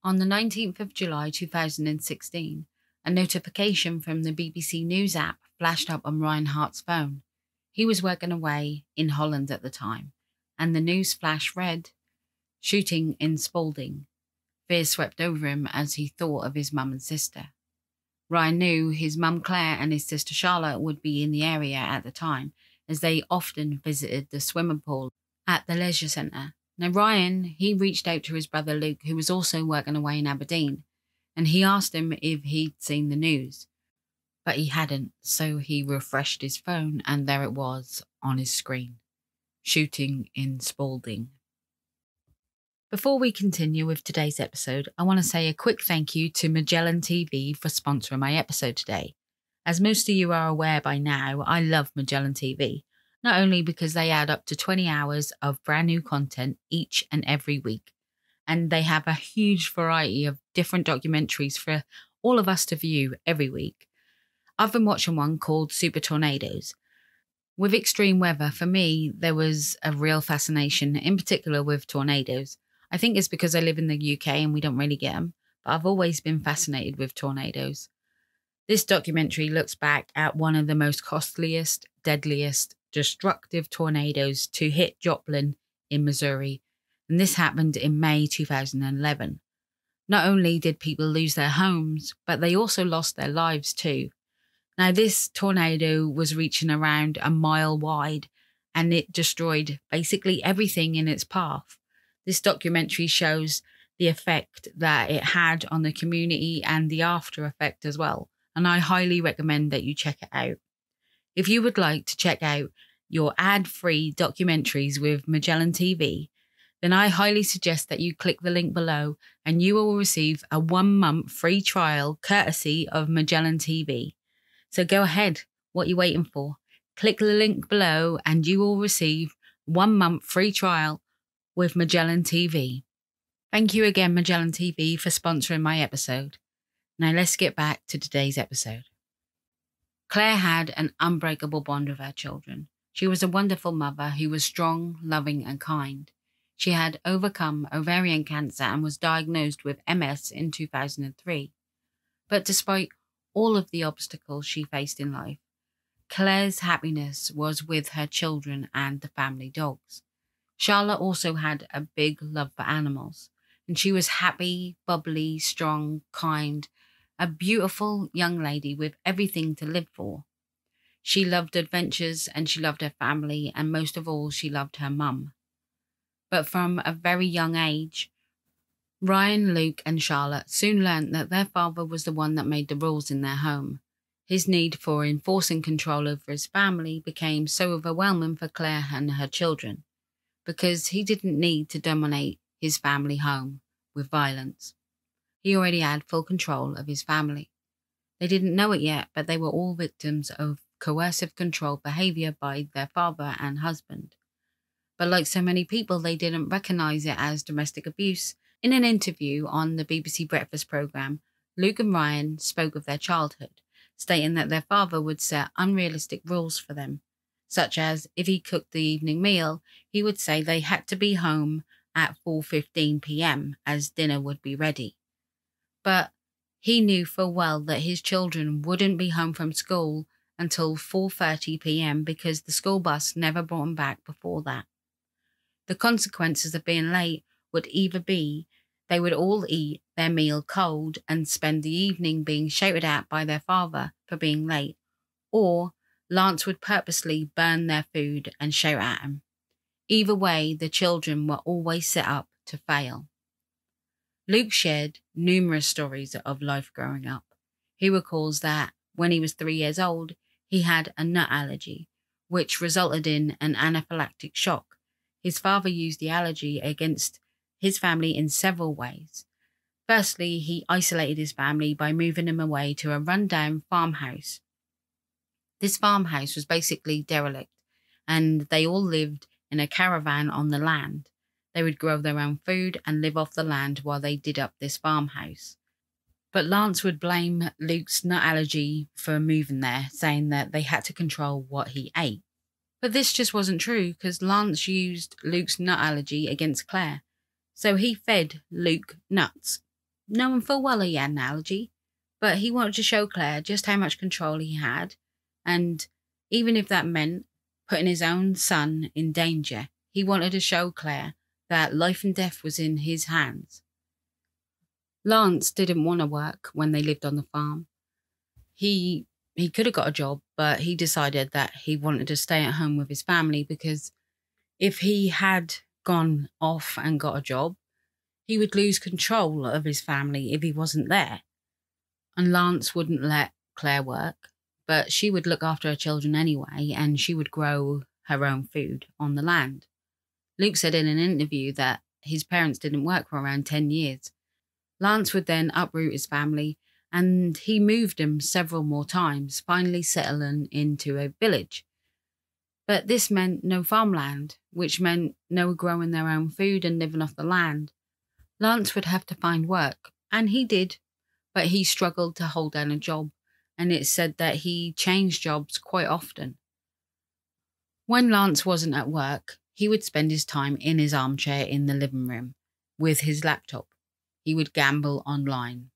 On the 19th of July 2016, a notification from the BBC News app flashed up on Ryan Hart's phone. He was working away in Holland at the time, and the news flash read, "Shooting in Spalding." Fear swept over him as he thought of his mum and sister. Ryan knew his mum Claire and his sister Charlotte would be in the area at the time, as they often visited the swimming pool at the leisure centre. Now Ryan, he reached out to his brother Luke, who was also working away in Aberdeen, and he asked him if he'd seen the news. But he hadn't, so he refreshed his phone and there it was on his screen. Shooting in Spalding. Before we continue with today's episode, I want to say a quick thank you to MagellanTV for sponsoring my episode today. As most of you are aware by now, I love MagellanTV, not only because they add up to 20 hours of brand new content each and every week, and they have a huge variety of different documentaries for all of us to view every week. I've been watching one called Super Tornadoes. With extreme weather, for me, there was a real fascination, in particular with tornadoes. I think it's because I live in the UK and we don't really get them, but I've always been fascinated with tornadoes. This documentary looks back at one of the most costliest, deadliest, destructive tornadoes to hit Joplin in Missouri, and this happened in May 2011. Not only did people lose their homes, but they also lost their lives too. Now, this tornado was reaching around a mile wide, and it destroyed basically everything in its path. This documentary shows the effect that it had on the community and the after effect as well, and I highly recommend that you check it out. If you would like to check out your ad-free documentaries with MagellanTV, then I highly suggest that you click the link below and you will receive a 1-month free trial courtesy of MagellanTV. So go ahead, what are you waiting for? Click the link below and you will receive 1-month free trial with MagellanTV. Thank you again, MagellanTV, for sponsoring my episode. Now let's get back to today's episode. Claire had an unbreakable bond with her children. She was a wonderful mother who was strong, loving and kind. She had overcome ovarian cancer and was diagnosed with MS in 2003. But despite all of the obstacles she faced in life, Claire's happiness was with her children and the family dogs. Charlotte also had a big love for animals, and she was happy, bubbly, strong, kind, a beautiful young lady with everything to live for. She loved adventures and she loved her family, and most of all, she loved her mum. But from a very young age, Ryan, Luke and Charlotte soon learnt that their father was the one that made the rules in their home. His need for enforcing control over his family became so overwhelming for Claire and her children, because he didn't need to dominate his family home with violence. He already had full control of his family. They didn't know it yet, but they were all victims of coercive control behaviour by their father and husband. But like so many people, they didn't recognise it as domestic abuse. In an interview on the BBC Breakfast programme, Luke and Ryan spoke of their childhood, stating that their father would set unrealistic rules for them, such as if he cooked the evening meal, he would say they had to be home at 4:15 p.m. as dinner would be ready. But he knew full well that his children wouldn't be home from school until 4:30 p.m. because the school bus never brought them back before that. The consequences of being late would either be they would all eat their meal cold and spend the evening being shouted at by their father for being late, or Lance would purposely burn their food and shout at him. Either way, the children were always set up to fail. Luke shared numerous stories of life growing up. He recalls that when he was 3 years old, he had a nut allergy, which resulted in an anaphylactic shock. His father used the allergy against his family in several ways. Firstly, he isolated his family by moving them away to a rundown farmhouse. This farmhouse was basically derelict, and they all lived in a caravan on the land. They would grow their own food and live off the land while they did up this farmhouse. But Lance would blame Luke's nut allergy for moving there, saying that they had to control what he ate. But this just wasn't true, because Lance used Luke's nut allergy against Claire. So he fed Luke nuts. knowing full well he had an allergy, but he wanted to show Claire just how much control he had, and even if that meant putting his own son in danger, he wanted to show Claire that life and death was in his hands. Lance didn't want to work when they lived on the farm. He could have got a job, but he decided that he wanted to stay at home with his family because if he had gone off and got a job, he would lose control of his family if he wasn't there. And Lance wouldn't let Claire work, but she would look after her children anyway, and she would grow her own food on the land. Luke said in an interview that his parents didn't work for around 10 years. Lance would then uproot his family, and he moved them several more times, finally settling into a village. But this meant no farmland, which meant no growing their own food and living off the land. Lance would have to find work, and he did, but he struggled to hold down a job, and it's said that he changed jobs quite often. When Lance wasn't at work, he would spend his time in his armchair in the living room with his laptop. He would gamble online.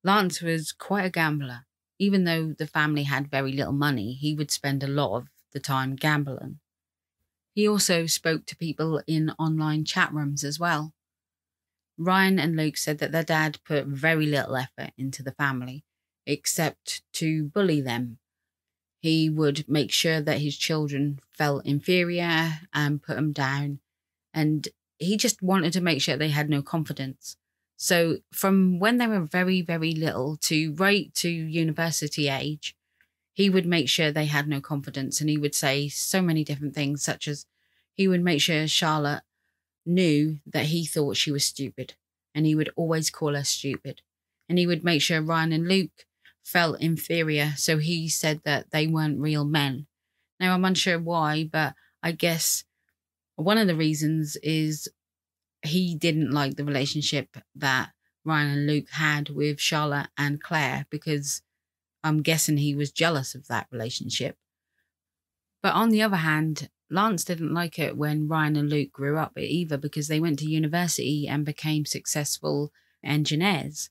Lance was quite a gambler. Even though the family had very little money, he would spend a lot of the time gambling. He also spoke to people in online chat rooms as well. Ryan and Luke said that their dad put very little effort into the family, except to bully them. He would make sure that his children felt inferior and put them down, and he just wanted to make sure they had no confidence. So from when they were very, very little to right to university age, he would make sure they had no confidence, and he would say so many different things, such as he would make sure Charlotte knew that he thought she was stupid, and he would always call her stupid. And he would make sure Ryan and Luke felt inferior, so he said that they weren't real men. Now, I'm unsure why, but I guess one of the reasons is he didn't like the relationship that Ryan and Luke had with Charlotte and Claire, because I'm guessing he was jealous of that relationship. But on the other hand, Lance didn't like it when Ryan and Luke grew up either, because they went to university and became successful engineers.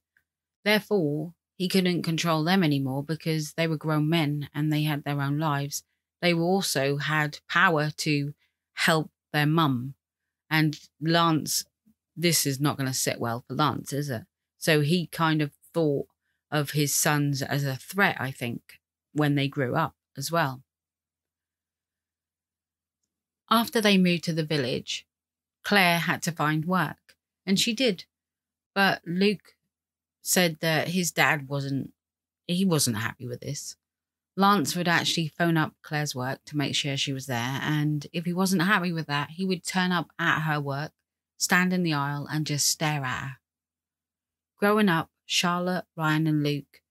Therefore, he couldn't control them anymore because they were grown men and they had their own lives. They also had power to help their mum. And Lance, this is not going to sit well for Lance, is it? So he kind of thought of his sons as a threat, I think, when they grew up as well. After they moved to the village, Claire had to find work, and she did. But Luke said that his dad wasn't happy with this. Lance would actually phone up Claire's work to make sure she was there, and if he wasn't happy with that, he would turn up at her work, stand in the aisle and just stare at her. Growing up, Charlotte, Ryan and Luke,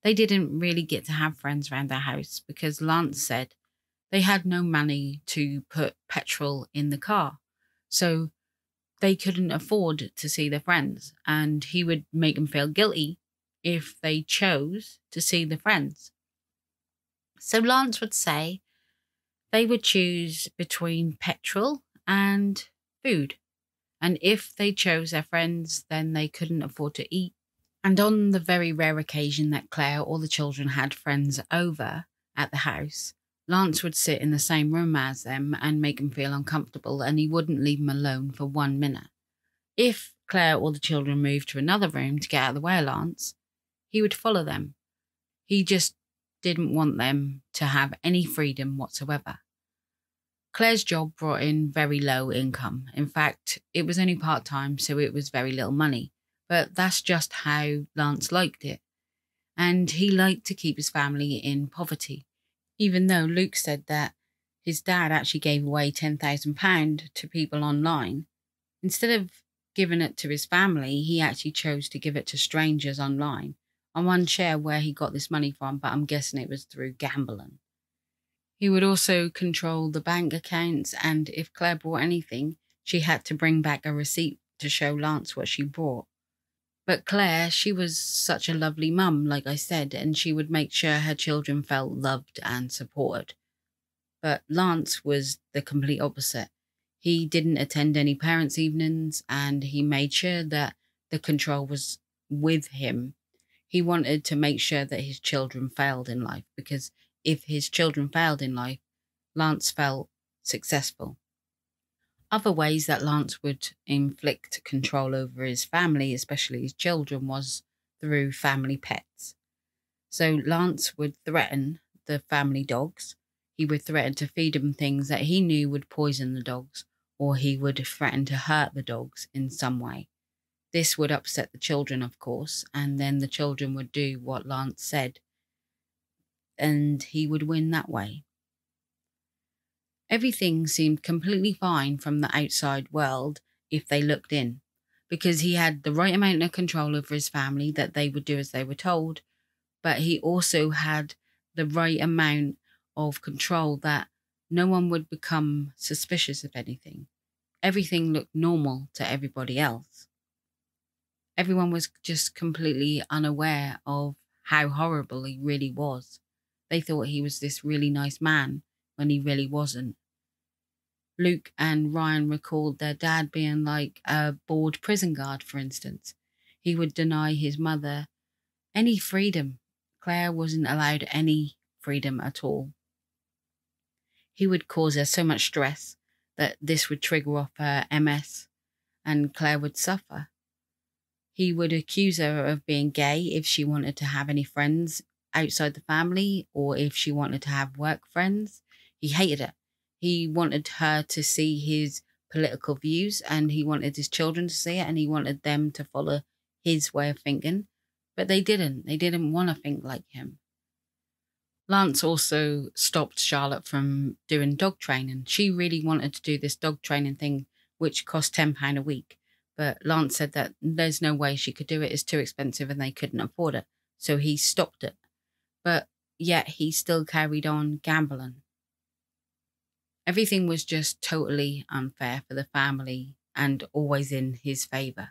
they didn't really get to have friends around their house because Lance said they had no money to put petrol in the car, so they couldn't afford to see their friends, and he would make them feel guilty if they chose to see the friends. So Lance would say they would choose between petrol and food, and if they chose their friends, then they couldn't afford to eat. And on the very rare occasion that Claire or the children had friends over at the house, Lance would sit in the same room as them and make them feel uncomfortable, and he wouldn't leave them alone for 1 minute. If Claire or the children moved to another room to get out of the way of Lance, he would follow them. He just didn't want them to have any freedom whatsoever. Claire's job brought in very low income. In fact, it was only part-time, so it was very little money. But that's just how Lance liked it. And he liked to keep his family in poverty, even though Luke said that his dad actually gave away £10,000 to people online. Instead of giving it to his family, he actually chose to give it to strangers online. I'm unsure where he got this money from, but I'm guessing it was through gambling. He would also control the bank accounts, and if Claire bought anything, she had to bring back a receipt to show Lance what she bought. But Claire, she was such a lovely mum, like I said, and she would make sure her children felt loved and supported. But Lance was the complete opposite. He didn't attend any parents' evenings, and he made sure that the control was with him. He wanted to make sure that his children failed in life, because if his children failed in life, Lance felt successful. Other ways that Lance would inflict control over his family, especially his children, was through family pets. So Lance would threaten the family dogs. He would threaten to feed them things that he knew would poison the dogs, or he would threaten to hurt the dogs in some way. This would upset the children, of course, and then the children would do what Lance said, and he would win that way. Everything seemed completely fine from the outside world if they looked in, because he had the right amount of control over his family, that they would do as they were told, but he also had the right amount of control that no one would become suspicious of anything. Everything looked normal to everybody else. Everyone was just completely unaware of how horrible he really was. They thought he was this really nice man when he really wasn't. Luke and Ryan recalled their dad being like a bored prison guard, for instance. He would deny his mother any freedom. Claire wasn't allowed any freedom at all. He would cause her so much stress that this would trigger off her MS, and Claire would suffer. He would accuse her of being gay if she wanted to have any friends outside the family, or if she wanted to have work friends. He hated it. He wanted her to see his political views, and he wanted his children to see it, and he wanted them to follow his way of thinking. But they didn't. They didn't want to think like him. Lance also stopped Charlotte from doing dog training. She really wanted to do this dog training thing, which cost £10 a week. But Lance said that there's no way she could do it. It's too expensive and they couldn't afford it. So he stopped it. But yet he still carried on gambling. Everything was just totally unfair for the family and always in his favour.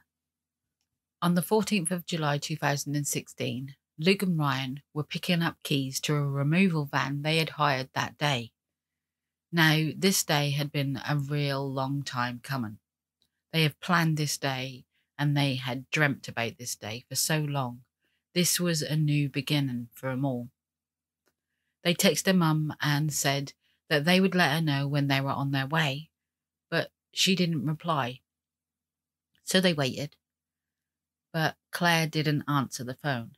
On the 14th of July 2016, Luke and Ryan were picking up keys to a removal van they had hired that day. Now, this day had been a real long time coming. They had planned this day and they had dreamt about this day for so long. This was a new beginning for them all. They texted Mum and said that they would let her know when they were on their way, but she didn't reply. So they waited. But Claire didn't answer the phone.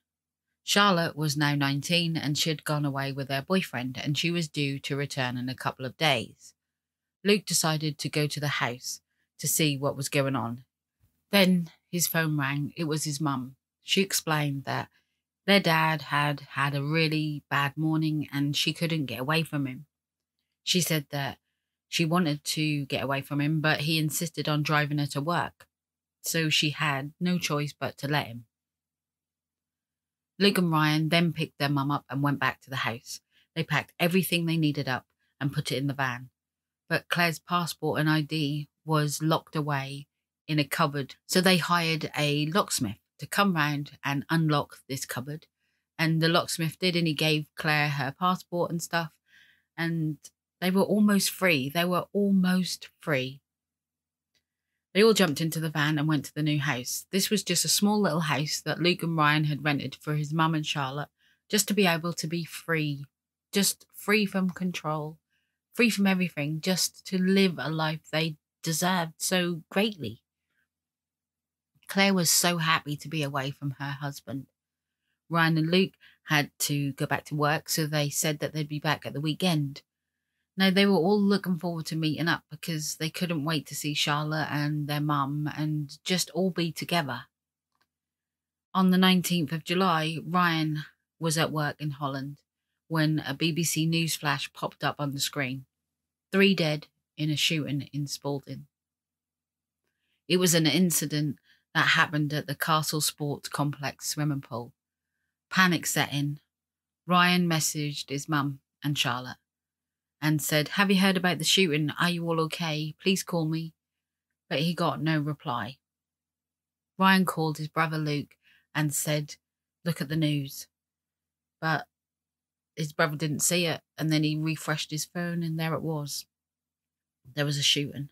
Charlotte was now 19 and she had gone away with her boyfriend, and she was due to return in a couple of days. Luke decided to go to the house to see what was going on. Then his phone rang. It was his mum. She explained that their dad had had a really bad morning and she couldn't get away from him. She said that she wanted to get away from him, but he insisted on driving her to work. So she had no choice but to let him. Luke and Ryan then picked their mum up and went back to the house. They packed everything they needed up and put it in the van. But Claire's passport and ID was locked away in a cupboard. So they hired a locksmith to come round and unlock this cupboard. And the locksmith did, and he gave Claire her passport and stuff. And they were almost free. They were almost free. They all jumped into the van and went to the new house. This was just a small little house that Luke and Ryan had rented for his mum and Charlotte, just to be able to be free, just free from control, free from everything, just to live a life they deserved so greatly. Claire was so happy to be away from her husband. Ryan and Luke had to go back to work, so they said that they'd be back at the weekend. Now, they were all looking forward to meeting up because they couldn't wait to see Charlotte and their mum and just all be together. On the 19th of July, Ryan was at work in Holland when a BBC News flash popped up on the screen. 3 dead in a shooting in Spalding. It was an incident that happened at the Castle Sports Complex swimming pool. Panic set in. Ryan messaged his mum and Charlotte and said, "Have you heard about the shooting? Are you all okay? Please call me." But he got no reply. Ryan called his brother Luke and said, "Look at the news." But his brother didn't see it, and then he refreshed his phone and there it was. There was a shooting.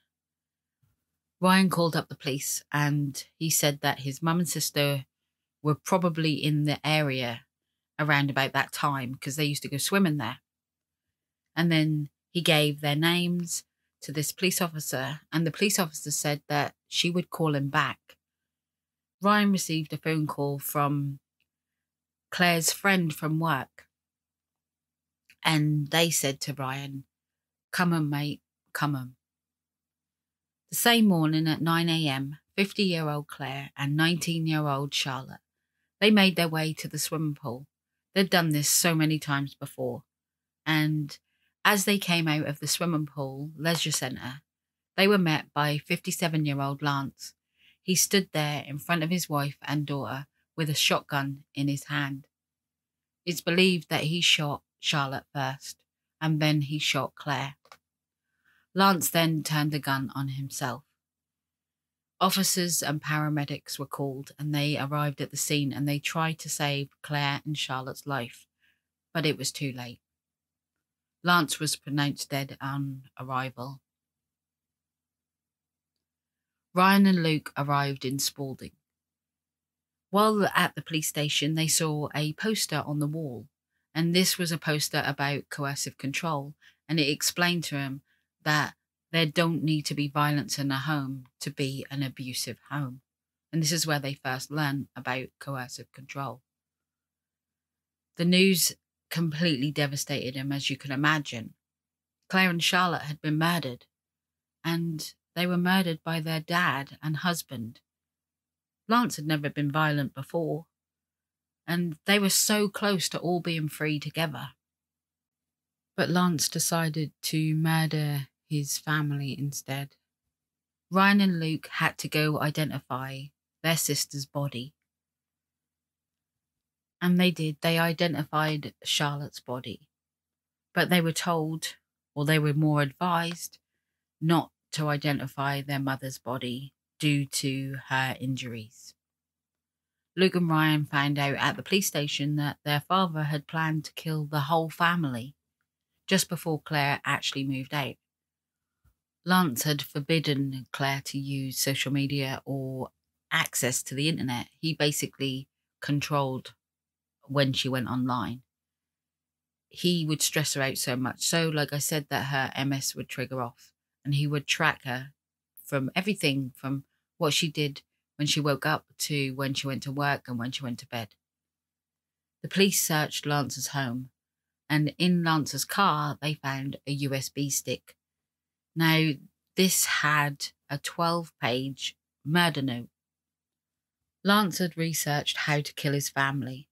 Ryan called up the police and he said that his mum and sister were probably in the area around about that time because they used to go swimming there. And then he gave their names to this police officer, and the police officer said that she would call him back. Ryan received a phone call from Claire's friend from work, and they said to Ryan, "Come on, mate, come on." The same morning at 9 a.m, 50-year-old Claire and 19-year-old Charlotte, they made their way to the swimming pool. They'd done this so many times before, and as they came out of the swimming pool leisure centre, they were met by 57-year-old Lance. He stood there in front of his wife and daughter with a shotgun in his hand. It's believed that he shot Charlotte first, and then he shot Claire. Lance then turned the gun on himself. Officers and paramedics were called, and they arrived at the scene, and they tried to save Claire and Charlotte's life, but it was too late. Lance was pronounced dead on arrival. Ryan and Luke arrived in Spalding. While at the police station, they saw a poster on the wall, and this was a poster about coercive control, and it explained to him that there don't need to be violence in a home to be an abusive home. And this is where they first learned about coercive control. The news completely devastated him, as you can imagine. Claire and Charlotte had been murdered, and they were murdered by their dad and husband. Lance had never been violent before, and they were so close to all being free together. But Lance decided to murder his family instead. Ryan and Luke had to go identify their sister's body. And they did. They identified Charlotte's body. But they were told, or they were more advised, not to identify their mother's body due to her injuries. Luke and Ryan found out at the police station that their father had planned to kill the whole family just before Claire actually moved out. Lance had forbidden Claire to use social media or access to the internet. He basically controlled when she went online. He would stress her out so much so, like I said, that her MS would trigger off, and he would track her from everything from what she did when she woke up to when she went to work and when she went to bed. The police searched Lance's home, and in Lance's car they found a USB stick. Now, this had a 12-page murder note. Lance had researched how to kill his family.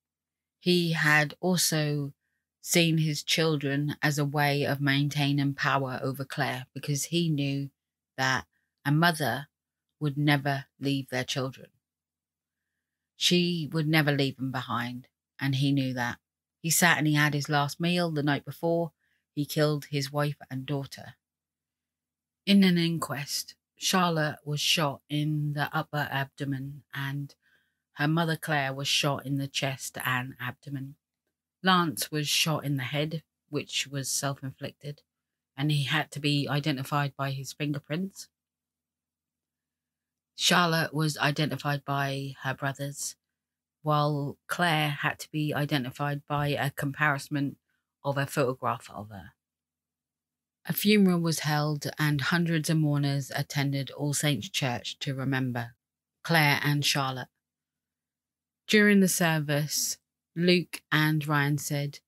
He had also seen his children as a way of maintaining power over Claire, because he knew that a mother would never leave their children. She would never leave them behind, and he knew that. He sat and he had his last meal the night before he killed his wife and daughter. In an inquest, Charlotte was shot in the upper abdomen, and her mother Claire was shot in the chest and abdomen. Lance was shot in the head, which was self-inflicted, and he had to be identified by his fingerprints. Charlotte was identified by her brothers, while Claire had to be identified by a comparison of a photograph of her. A funeral was held, and hundreds of mourners attended All Saints Church to remember Claire and Charlotte. During the service, Luke and Ryan said,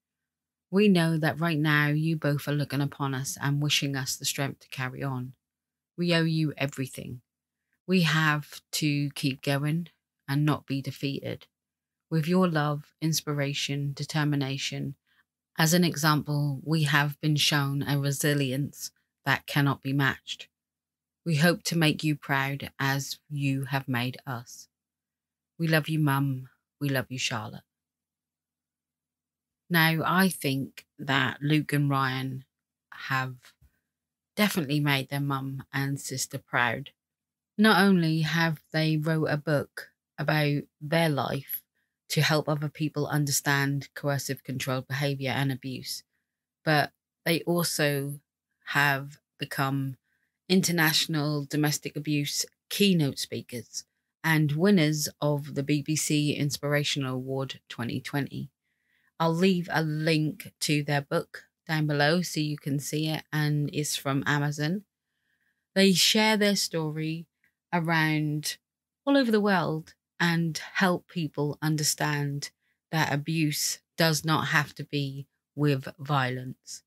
"We know that right now you both are looking upon us and wishing us the strength to carry on. We owe you everything. We have to keep going and not be defeated. With your love, inspiration, determination, as an example, we have been shown a resilience that cannot be matched. We hope to make you proud as you have made us. We love you, Mum. We love you, Charlotte." Now, I think that Luke and Ryan have definitely made their mum and sister proud. Not only have they wrote a book about their life to help other people understand coercive controlled behaviour and abuse, but they also have become international domestic abuse keynote speakers, and winners of the BBC Inspirational Award 2020. I'll leave a link to their book down below so you can see it, and it's from Amazon. They share their story around all over the world and help people understand that abuse does not have to be with violence.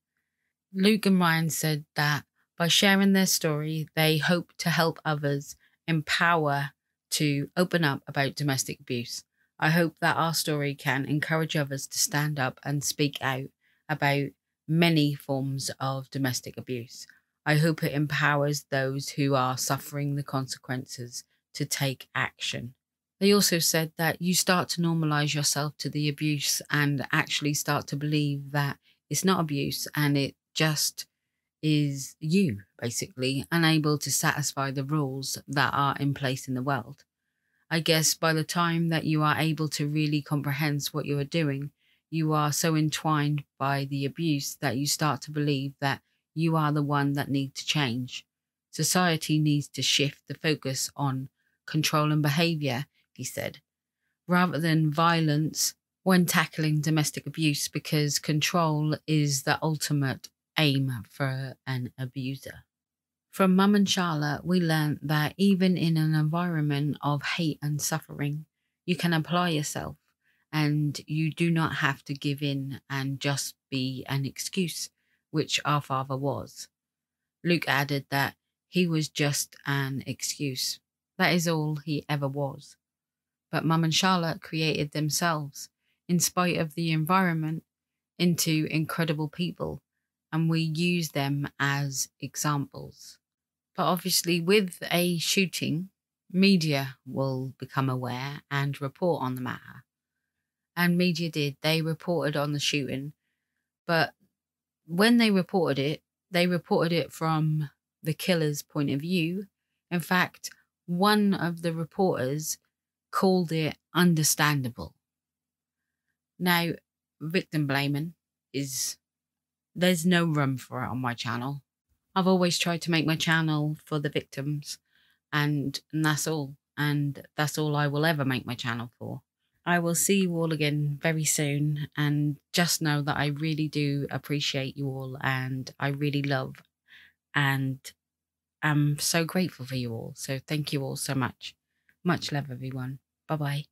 Luke and Ryan said that by sharing their story, they hope to help others empower to open up about domestic abuse. I hope that our story can encourage others to stand up and speak out about many forms of domestic abuse. I hope it empowers those who are suffering the consequences to take action. They also said that you start to normalize yourself to the abuse and actually start to believe that it's not abuse and it just is you, basically, unable to satisfy the rules that are in place in the world. I guess by the time that you are able to really comprehend what you are doing, you are so entwined by the abuse that you start to believe that you are the one that needs to change. Society needs to shift the focus on control and behaviour, he said, rather than violence when tackling domestic abuse, because control is the ultimate aim for an abuser. From Mum and Charlotte, we learned that even in an environment of hate and suffering, you can apply yourself and you do not have to give in and just be an excuse, which our father was. Luke added that he was just an excuse. That is all he ever was. But Mum and Charlotte created themselves, in spite of the environment, into incredible people, and we use them as examples. But obviously, with a shooting, media will become aware and report on the matter. And media did. They reported on the shooting. But when they reported it from the killer's point of view. In fact, one of the reporters called it understandable. Now, victim blaming there's no room for it on my channel. I've always tried to make my channel for the victims, and that's all. And that's all I will ever make my channel for. I will see you all again very soon, and just know that I really do appreciate you all, and I really love and am so grateful for you all. So thank you all so much. Much love, everyone. Bye-bye.